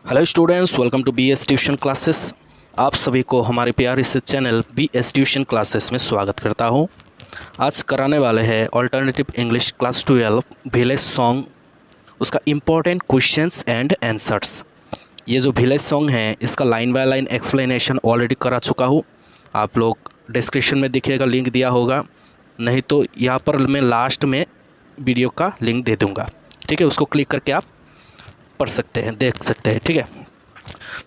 Hello students, welcome to BS tuition classes. आप सभी को हमारे प्यारे से चैनल बीएस ट्यूशन क्लासेस में स्वागत करता हूं। आज कराने वाले हैं alternative English class 12 village song, उसका इम्पोर्टेंट क्वेश्चंस एंड आंसर्स। ये जो विलेज सॉन्ग है इसका line by line explanation already करा चुका हूँ। आप लोग डिस्क्रिप्शन में देखिएगा, लिंक दिया होगा, नहीं तो यहाँ पर मैं लास्ट में वीडियो का लिंक दे दूँगा। ठीक है, उसको क्लिक करके आप पढ़ सकते हैं, देख सकते हैं। ठीक है,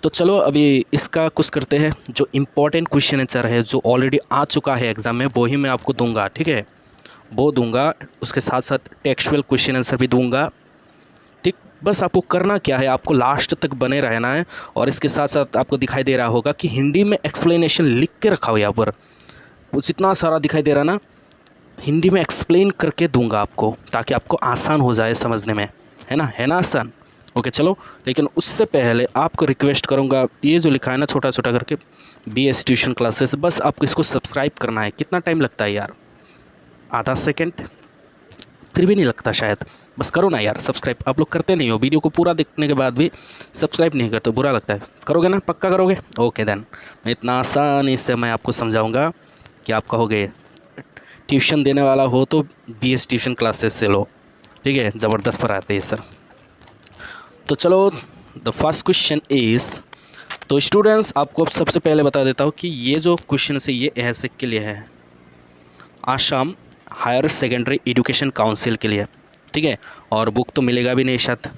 तो चलो अभी इसका कुछ करते हैं। जो इम्पोर्टेंट क्वेश्चन आंसर है जो ऑलरेडी आ चुका है एग्ज़ाम में, वो ही मैं आपको दूंगा। ठीक है, वो दूंगा, उसके साथ साथ टेक्सचुअल क्वेश्चन आंसर भी दूंगा। ठीक, बस आपको करना क्या है, आपको लास्ट तक बने रहना है। और इसके साथ साथ आपको दिखाई दे रहा होगा कि हिंदी में एक्सप्लेनेशन लिख के रखा हो यहाँ पर, वो जितना सारा दिखाई दे रहा ना, हिंदी में एक्सप्लेन करके दूंगा आपको, ताकि आपको आसान हो जाए समझने में। है ना आसान। ओके चलो, लेकिन उससे पहले आपको रिक्वेस्ट करूंगा, ये जो लिखा है ना छोटा छोटा करके बीएस ट्यूशन क्लासेस, बस आपको इसको सब्सक्राइब करना है। कितना टाइम लगता है यार, आधा सेकंड, फिर भी नहीं लगता शायद। बस करो ना यार सब्सक्राइब। आप लोग करते नहीं हो, वीडियो को पूरा देखने के बाद भी सब्सक्राइब नहीं करते, बुरा लगता है। करोगे ना, पक्का करोगे? ओके देन, मैं इतना आसानी से मैं आपको समझाऊँगा कि आप कहोगे ट्यूशन देने वाला हो तो बीएस ट्यूशन क्लासेस से लो। ठीक है, ज़बरदस्त पढ़ाते हैं सर। तो चलो, द फर्स्ट क्वेश्चन इज़, तो स्टूडेंट्स आपको अब सबसे पहले बता देता हूँ कि ये जो क्वेश्चन है ये ऐसे के लिए है, Assam higher secondary education council के लिए। ठीक है, और बुक तो मिलेगा भी नहीं शायद।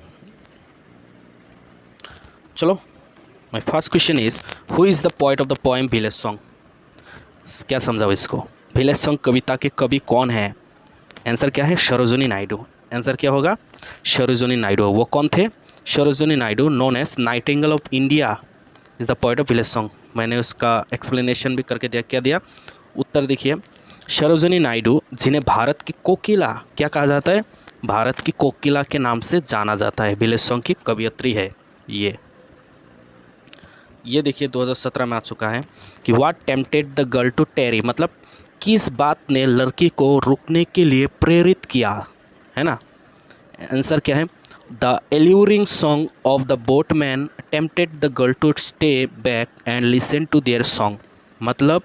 चलो, my first question is, who is the poet of the poem village song. क्या समझाओ इसको, विलेज सॉन्ग कविता के कवि कौन है? आंसर क्या है? सरोजिनी नायडू। आंसर क्या होगा? सरोजिनी नायडू। वो कौन थे? Sarojini Naidu, known as nightingale of India, is the poet of village song. मैंने उसका एक्सप्लेनेशन भी करके दिया। क्या दिया उत्तर? देखिए, सरोजिनी नायडू, जिन्हें भारत की कोकिला क्या कहा जाता है? भारत की कोकिला के नाम से जाना जाता है, विलेज सॉन्ग की कवयित्री है ये देखिए 2017 में आ चुका है कि what tempted the girl to tarry, मतलब किस बात ने लड़की को रुकने के लिए प्रेरित किया, है ना। आंसर क्या है? The alluring song of the boatman tempted the girl to stay back and listen to their song. मतलब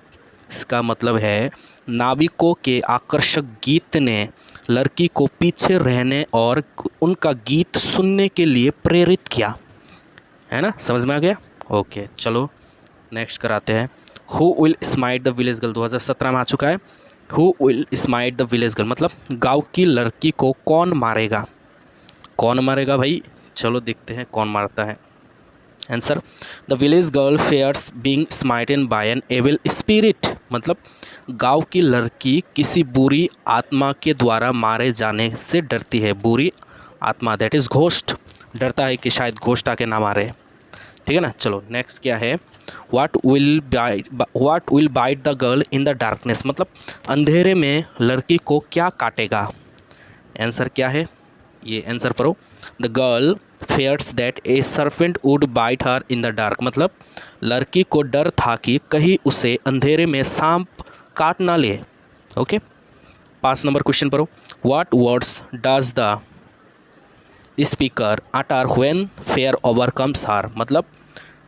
इसका मतलब है नाविकों के आकर्षक गीत ने लड़की को पीछे रहने और उनका गीत सुनने के लिए प्रेरित किया। है ना, समझ में आ गया? ओके चलो नेक्स्ट कराते हैं। Who will smite the village girl, 2017 में आ चुका है। Who will smite the village girl, मतलब गांव की लड़की को कौन मारेगा? कौन मारेगा भाई? चलो देखते हैं कौन मारता है। Answer, the village girl fears being smitten by an evil spirit, मतलब गांव की लड़की किसी बुरी आत्मा के द्वारा मारे जाने से डरती है। बुरी आत्मा, दैट इज घोस्ट, डरता है कि शायद घोस्ट आके ना मारे। ठीक है ना। चलो नेक्स्ट क्या है? What will bite the girl in the darkness, मतलब अंधेरे में लड़की को क्या काटेगा? आंसर क्या है? ये आंसर पढ़ो। The girl fears that a serpent would bite her in the dark, मतलब लड़की को डर था कि कहीं उसे अंधेरे में सांप काट ना ले। ओके, 5 नंबर क्वेश्चन पढ़ो। What words does the speaker utter when fear overcomes her, मतलब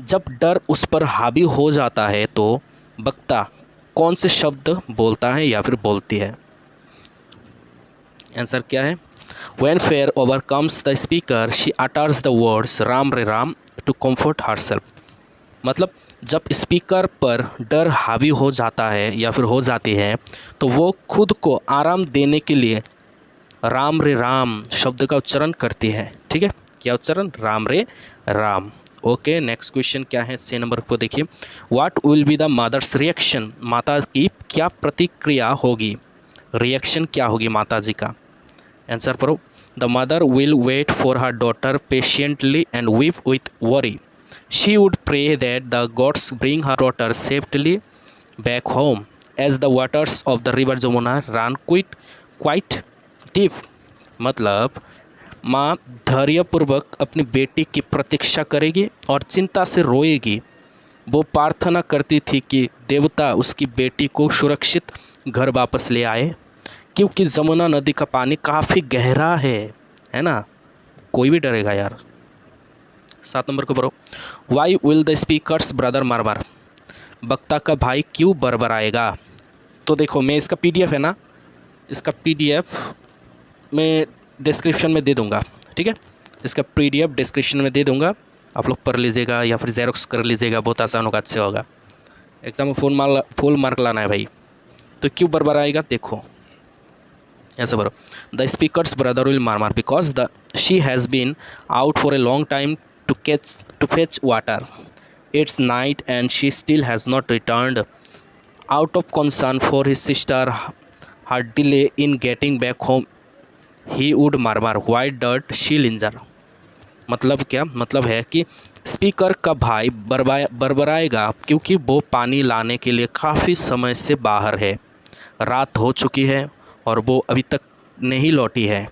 जब डर उस पर हावी हो जाता है तो वक्ता कौन से शब्द बोलता है या फिर बोलती है? आंसर क्या है? When fear overcomes the speaker, she utters the words Ram रे राम to comfort herself, मतलब जब स्पीकर पर डर हावी हो जाता है या फिर हो जाती है तो वो खुद को आराम देने के लिए राम रे राम शब्द का उच्चारण करती है। ठीक है, क्या उच्चारण? राम रे राम। ओके नेक्स्ट क्वेश्चन क्या है? 6 नंबर को देखिए। What will be the mother's reaction, माता की क्या प्रतिक्रिया होगी? रिएक्शन क्या होगी माता जी का? आंसर पढ़ो। The mother will wait for her daughter patiently and weep with worry, she would pray that the gods bring her daughter safely back home as the waters of the river Jamuna run quite deep, मतलब माँ धैर्यपूर्वक अपनी बेटी की प्रतीक्षा करेगी और चिंता से रोएगी। वो प्रार्थना करती थी कि देवता उसकी बेटी को सुरक्षित घर वापस ले आए, क्योंकि जमुना नदी का पानी काफ़ी गहरा है ना। कोई भी डरेगा यार। 7 नंबर को पढ़ो, why will the speaker's brother murmur, वक्ता का भाई क्यों बरबराएगा। तो देखो मैं इसका पीडीएफ है ना, इसका पीडीएफ मैं डिस्क्रिप्शन में दे दूंगा, ठीक है। इसका पीडीएफ डिस्क्रिप्शन में दे दूंगा, आप लोग पढ़ लीजिएगा या फिर जेरोक्स कर लीजिएगा, बहुत आसान होगा, अच्छा होगा। एग्जाम में फुल मार्क लाना है भाई। तो क्यों बरबराएगा, देखो ऐसे बोलो, the speaker's brother will murmur because the she has been out for a long time to fetch water, it's night and she still has not returned, out of concern for his sister her delay in getting back home he would murmur why डर्ट she linger. मतलब क्या, मतलब है कि speaker का भाई बरबराएगा क्योंकि वो पानी लाने के लिए काफ़ी समय से बाहर है, रात हो चुकी है और वो अभी तक नहीं लौटी है।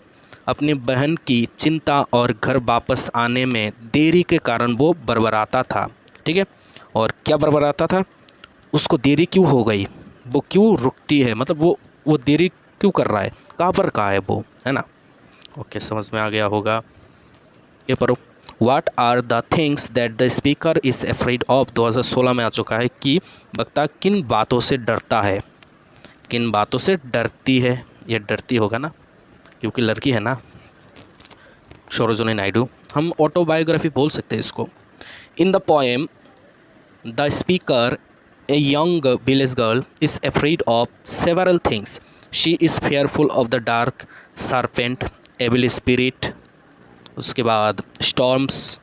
अपनी बहन की चिंता और घर वापस आने में देरी के कारण वो बरबराता था, ठीक है। और क्या बरबराता था, उसको देरी क्यों हो गई, वो क्यों रुकती है, मतलब वो देरी क्यों कर रहा है, कहाँ पर कहाँ है वो, है ना। ओके, समझ में आ गया होगा। ये पढ़ो, what are the things that the speaker is afraid of. 2016 में आ चुका है कि वक्ता किन बातों से डरता है, किन बातों से डरती है, ये डरती होगा ना क्योंकि लड़की है ना, सरोजिनी नायडू। हम ऑटोबायोग्राफी बोल सकते हैं इसको। In the poem the speaker a young village girl is afraid of several things, she is fearful of the dark serpent evil spirit, उसके बाद स्टॉर्म्स,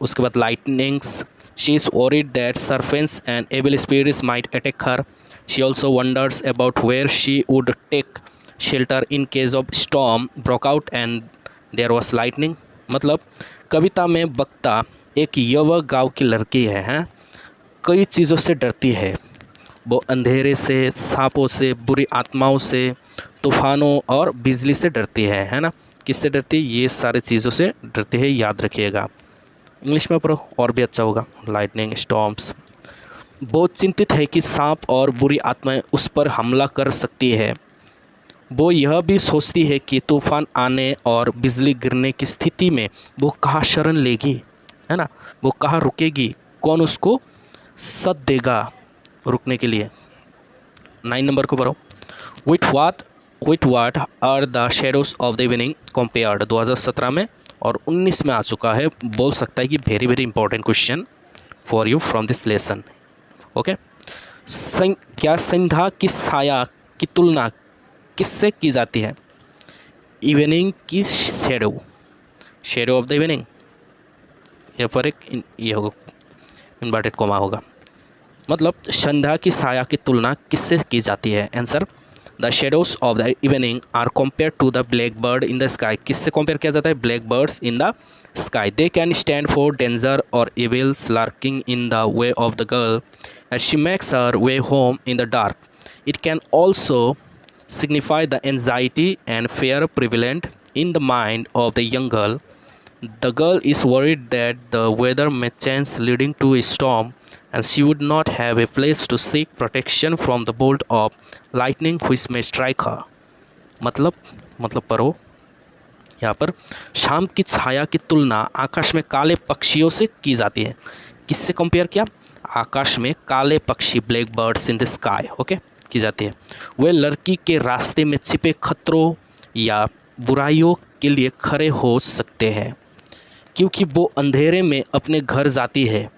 उसके बाद lightnings, she is worried that serpents and evil spirits might attack her, she also wonders about where she would take shelter in case of storm broke out and there was lightning. मतलब कविता में वक्ता एक युवा गांव की लड़की है, कई चीज़ों से डरती है, वो अंधेरे से, सांपों से, बुरी आत्माओं से, तूफानों और बिजली से डरती है ना। किससे डरती है, ये सारी चीज़ों से डरती है, याद रखिएगा। इंग्लिश में पढ़ो और भी अच्छा होगा, लाइटनिंग स्टॉर्म्स। बहुत चिंतित है कि सांप और बुरी आत्माएं उस पर हमला कर सकती है, वो यह भी सोचती है कि तूफान आने और बिजली गिरने की स्थिति में वो कहाँ शरण लेगी, है ना, वो कहाँ रुकेगी, कौन उसको सद देगा रुकने के लिए। 9 नंबर को पढ़ो, with what are the shadows of the evening compared. 2017 में और 19 में आ चुका है, बोल सकता है कि very very important question for you from this lesson. Okay, क्या संध्या की छाया की तुलना किससे की जाती है, इवनिंग की shadow, shadow of the evening, ये पर एक ये होगा इन्वर्टेड कोमा होगा। मतलब संध्या की छाया की तुलना किससे की जाती है, answer the shadows of the evening are compare to the black bird in the sky. किससे कंपेयर किया जाता है, black birds in the sky. They can stand for danger और evils lurking in the way of the girl as she makes her way home in the dark. It can also signify the anxiety and fear prevalent in the mind of the young girl. The girl is worried that the weather may change leading to a storm and she would not have a place to seek protection from the bolt of lightning which may strike her. मतलब पढ़ो यहाँ पर, शाम की छाया की तुलना आकाश में काले पक्षियों से की जाती है। किससे कंपेयर किया, आकाश में काले पक्षी, black birds in the sky, okay, की जाती है। वे लड़की के रास्ते में छिपे खतरों या बुराइयों के लिए खड़े हो सकते हैं क्योंकि वो अंधेरे में अपने घर जाती है।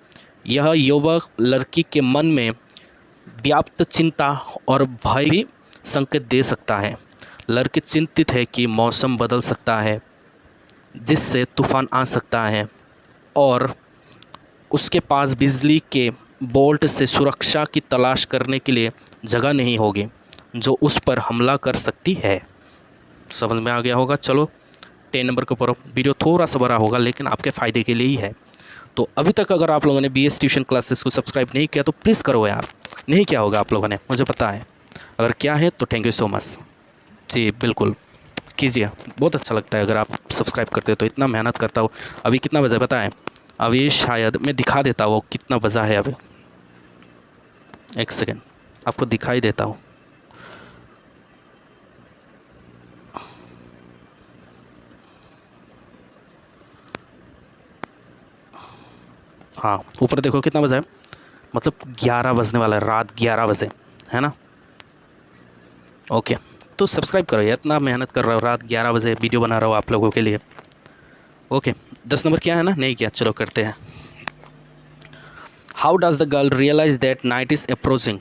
यह युवक लड़की के मन में व्याप्त चिंता और भय भी संकेत दे सकता है। लड़की चिंतित है कि मौसम बदल सकता है जिससे तूफान आ सकता है और उसके पास बिजली के बोल्ट से सुरक्षा की तलाश करने के लिए जगह नहीं होगी जो उस पर हमला कर सकती है। समझ में आ गया होगा। चलो 10 नंबर के ऊपर वीडियो थोड़ा सा बड़ा होगा लेकिन आपके फ़ायदे के लिए ही है। तो अभी तक अगर आप लोगों ने BS ट्यूशन क्लासेस को सब्सक्राइब नहीं किया तो प्लीज़ करो यार, नहीं किया होगा आप लोगों ने, मुझे पता है। अगर क्या है तो थैंक यू सो मच जी, बिल्कुल कीजिए, बहुत अच्छा लगता है अगर आप सब्सक्राइब करते हो तो। इतना मेहनत करता हूँ। अभी कितना बजा पता है, अभी शायद मैं दिखा देता हूँ कितना बजा है अभी, एक सेकेंड आपको दिखाई देता हूँ। हाँ, ऊपर देखो कितना बजा है, मतलब 11 बजने वाला है, रात 11 बजे, है ना। ओके, तो सब्सक्राइब करो यार, इतना मेहनत कर रहा हूँ, रात 11 बजे वीडियो बना रहा हूँ आप लोगों के लिए। ओके, 10 नंबर क्या है ना, नहीं किया, चलो करते हैं। How does the girl realise that night is approaching.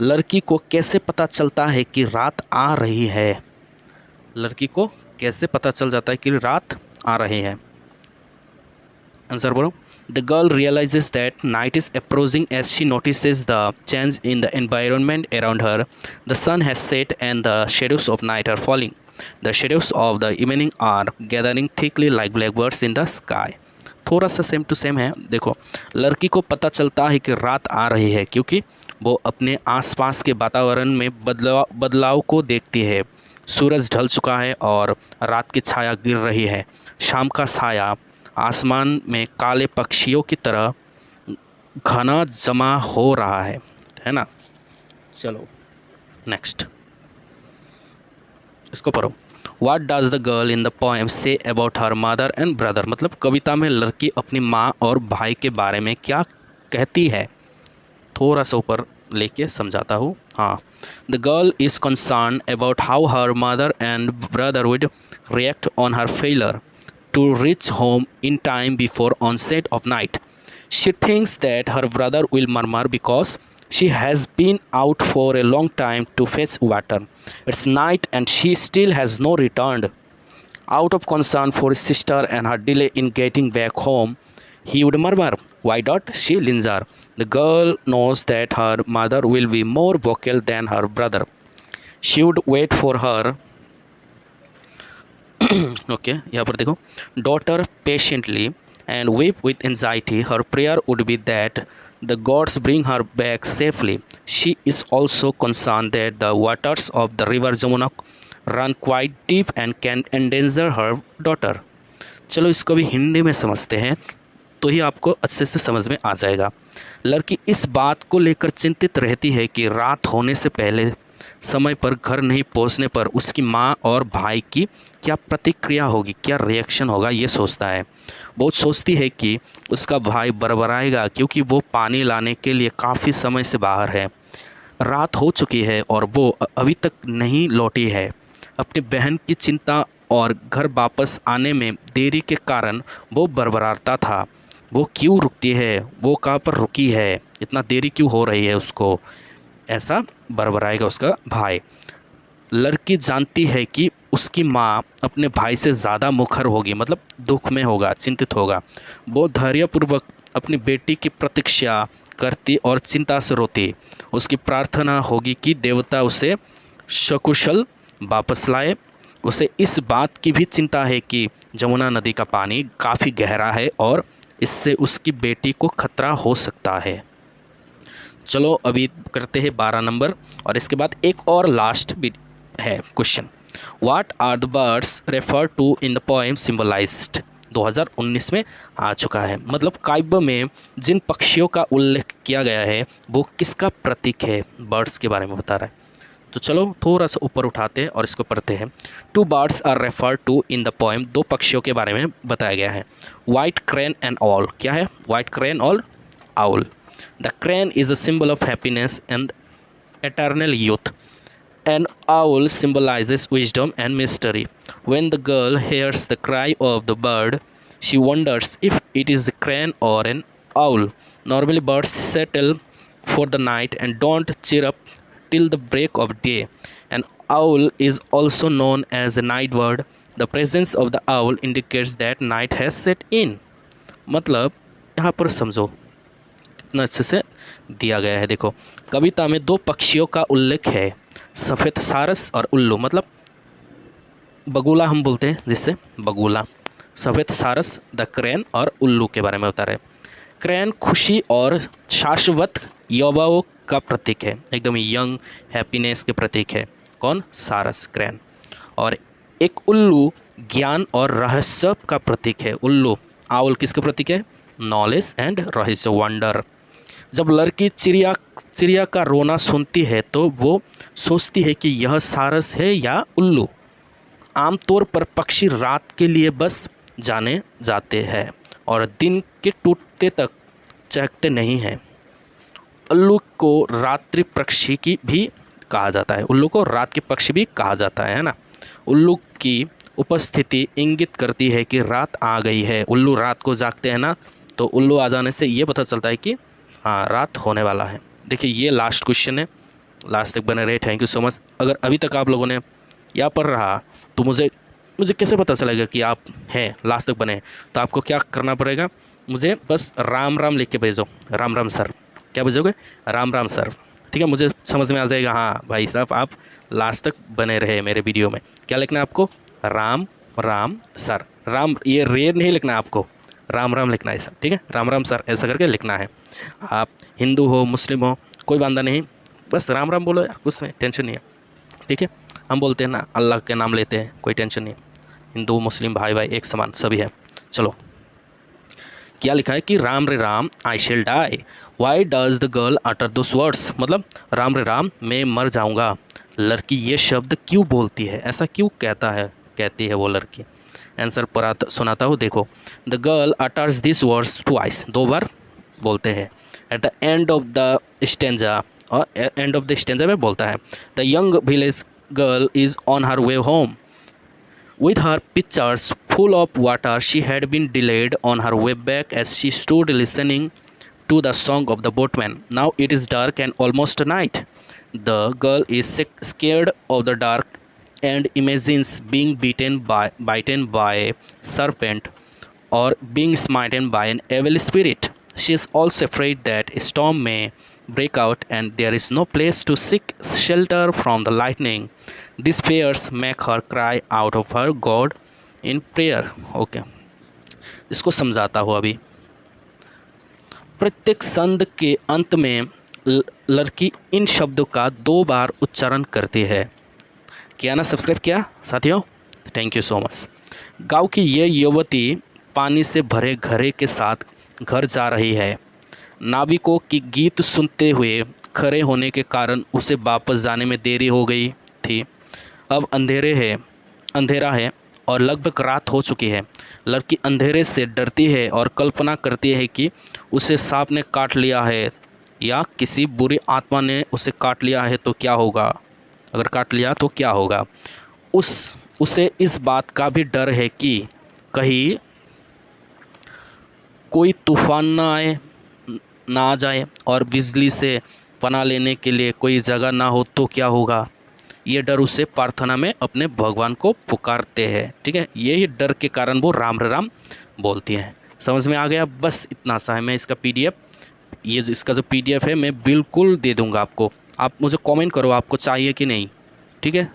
लड़की को कैसे पता चलता है कि रात आ रही है। लड़की को कैसे पता चल जाता है कि रात आ रही है। आंसर बोलो। The girl realises that night is approaching as she notices the change in the environment around her. The sun has set and the shadows of night are falling. The shadows of the evening are gathering thickly like blackbirds in the sky. थोड़ा सा same to same है। देखो, लड़की को पता चलता है कि रात आ रही है क्योंकि वो अपने आसपास के वातावरण में बदलाव को देखती है। सूरज ढल चुका है और रात की छाया गिर रही है। शाम का साया आसमान में काले पक्षियों की तरह घना जमा हो रहा है ना। चलो नेक्स्ट, इसको पढ़ो। What does the girl in the poem say about her mother and brother। मतलब कविता में लड़की अपनी माँ और भाई के बारे में क्या कहती है। थोड़ा सा ऊपर लेके समझाता हूँ। हाँ, the girl is concern about how her mother and brother would react on her failure to reach home in time before onset of night. She thinks that her brother will murmur because she has been out for a long time to fetch water. It's night and she still has no returned. Out of concern for his sister and her delay in getting back home, he would murmur, "Why don't she linger?" The girl knows that her mother will be more vocal than her brother. She would wait for her okay यहाँ पर देखो, daughter patiently and weep with anxiety her prayer would be that the gods bring her back safely. She is also concern that the waters of the river Jamuna run quite deep and can endanger her daughter. चलो इसको भी हिंदी में समझते हैं तो ही आपको अच्छे से समझ में आ जाएगा। लड़की इस बात को लेकर चिंतित रहती है कि रात होने से पहले समय पर घर नहीं पहुंचने पर उसकी माँ और भाई की क्या प्रतिक्रिया होगी, क्या रिएक्शन होगा, ये सोचता है। बहुत सोचती है कि उसका भाई बड़बड़ाएगा क्योंकि वो पानी लाने के लिए काफ़ी समय से बाहर है। रात हो चुकी है और वो अभी तक नहीं लौटी है। अपनी बहन की चिंता और घर वापस आने में देरी के कारण वो बड़बड़ाता था। वो क्यों रुकती है, वो कहाँ पर रुकी है, इतना देरी क्यों हो रही है उसको, ऐसा बड़बड़ाएगा उसका भाई। लड़की जानती है कि उसकी माँ अपने भाई से ज़्यादा मुखर होगी, मतलब दुख में होगा, चिंतित होगा। वो धैर्यपूर्वक अपनी बेटी की प्रतीक्षा करती और चिंता से रोती। उसकी प्रार्थना होगी कि देवता उसे सकुशल वापस लाए। उसे इस बात की भी चिंता है कि जमुना नदी का पानी काफ़ी गहरा है और इससे उसकी बेटी को खतरा हो सकता है। चलो अभी करते हैं 12 नंबर और इसके बाद एक और लास्ट भी है question. What are the birds refer to in the poem symbolized. 2019 में आ चुका है। मतलब काव्य में जिन पक्षियों का उल्लेख किया गया है वो किसका प्रतीक है, बर्ड्स के बारे में बता रहा है। तो चलो थोड़ा सा ऊपर उठाते हैं और इसको पढ़ते हैं। 2 birds are refer to in the poem. 2 पक्षियों के बारे में बताया गया है। White crane and owl. क्या है? वाइट क्रेन और owl. The crane is a symbol of happiness and eternal youth. An owl symbolizes wisdom and mystery. When the girl hears the cry of the bird, she wonders if it is a crane or an owl. Normally, birds settle for the night and don't cheer up till the break of day. An owl is also known as a night bird. The presence of the owl indicates that night has set in. मतलब यहाँ पर समझो इतना अच्छे से दिया गया है। देखो, कविता में 2 पक्षियों का उल्लेख है, सफ़ेद सारस और उल्लू। मतलब बगुला हम बोलते हैं जिससे, बगुला, सफ़ेद सारस, द क्रेन और उल्लू के बारे में बता रहे हैं। क्रेन खुशी और शाश्वत यौवन का प्रतीक है, एकदम यंग हैप्पीनेस के प्रतीक है। कौन? सारस, क्रेन। और एक उल्लू ज्ञान और रहस्य का प्रतीक है। उल्लू, आउल किसका प्रतीक है? नॉलेज एंड रहस्य, वंडर। जब लड़की चिड़िया का रोना सुनती है तो वो सोचती है कि यह सारस है या उल्लू। आमतौर पर पक्षी रात के लिए बस जाने जाते हैं और दिन के टूटते तक चहकते नहीं हैं। उल्लू को रात्रि पक्षी की भी कहा जाता है, उल्लू को रात के पक्षी भी कहा जाता है ना। उल्लू की उपस्थिति इंगित करती है कि रात आ गई है। उल्लू रात को जागते हैं ना, तो उल्लू आ जाने से ये पता चलता है कि हाँ रात होने वाला है। देखिए ये लास्ट क्वेश्चन है, लास्ट तक बने रहे। Thank you so much. अगर अभी तक आप लोगों ने यहाँ पर रहा तो मुझे कैसे पता चलेगा कि आप हैं, लास्ट तक बने। तो आपको क्या करना पड़ेगा, मुझे बस राम राम लिख के भेजो। राम राम सर, क्या भेजोगे, राम राम सर, ठीक है। मुझे समझ में आ जाएगा हाँ भाई साहब आप लास्ट तक बने रहे मेरे वीडियो में। क्या लिखना है आपको, राम राम सर। राम, ये रे नहीं लिखना है आपको, राम राम लिखना है सर, ठीक है। राम राम सर ऐसा करके लिखना है। आप हिंदू हो मुस्लिम हो कोई बांधा नहीं, बस राम राम बोलो यार, कुछ नहीं, टेंशन नहीं है, ठीक है। हम बोलते हैं ना अल्लाह के नाम लेते हैं, कोई टेंशन नहीं है। हिंदू मुस्लिम भाई भाई एक समान सभी है। चलो क्या लिखा है कि राम रे Ram I shall die, why does the girl utter those words, मतलब राम रे राम मैं मर जाऊंगा, लड़की ये शब्द क्यों बोलती है, ऐसा क्यों कहती है वो लड़की। आंसर सुनाता हूँ, देखो। The girl utters this words twice, 2 बार बोलते हैं। At the end of the stanza, और एंड ऑफ द स्टेंजा में बोलता है the young village girl is on her way home with her pitchers full of water. She had been delayed on her way back as she stood listening to the song of the boatman. Now it is dark and almost night. The girl is scared of the dark and imagines being bitten by a serpent or being smitten by an evil spirit. She is also afraid that a storm may break out and there is no place to seek shelter from the lightning. These fears make her cry out of her God in prayer. Okay, इसको समझाता हूँ अभी। प्रत्येक संध के अंत में लड़की इन शब्दों का 2 बार उच्चारण करती है। किया ना सब्सक्राइब किया साथियों, थैंक यू सो मच। गाँव की ये युवती पानी से भरे घड़े के साथ घर जा रही है। नाविकों की गीत सुनते हुए खड़े होने के कारण उसे वापस जाने में देरी हो गई थी। अब अंधेरा है और लगभग रात हो चुकी है। लड़की अंधेरे से डरती है और कल्पना करती है कि उसे सांप ने काट लिया है या किसी बुरी आत्मा ने उसे काट लिया है तो क्या होगा, अगर काट लिया तो क्या होगा। उसे इस बात का भी डर है कि कहीं कोई तूफान ना आ जाए और बिजली से पनाह लेने के लिए कोई जगह ना हो तो क्या होगा। ये डर उसे प्रार्थना में अपने भगवान को पुकारते हैं, ठीक है। यही डर के कारण वो राम रे राम बोलती हैं। समझ में आ गया, बस इतना सा है। मैं इसका PDF, इसका जो PDF है मैं बिल्कुल दे दूंगा आपको। आप मुझे कमेंट करो आपको चाहिए कि नहीं, ठीक है।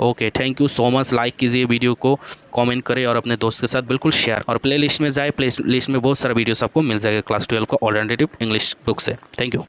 Okay, thank you so much. Like कीजिए वीडियो को, कमेंट करें और अपने दोस्त के साथ बिल्कुल शेयर। और प्ले लिस्ट में जाए, प्ले लिस्ट में बहुत सारा वीडियोस आपको मिल जाएगा क्लास 12 का ऑल्टरनेटिव इंग्लिश बुक से। Thank you.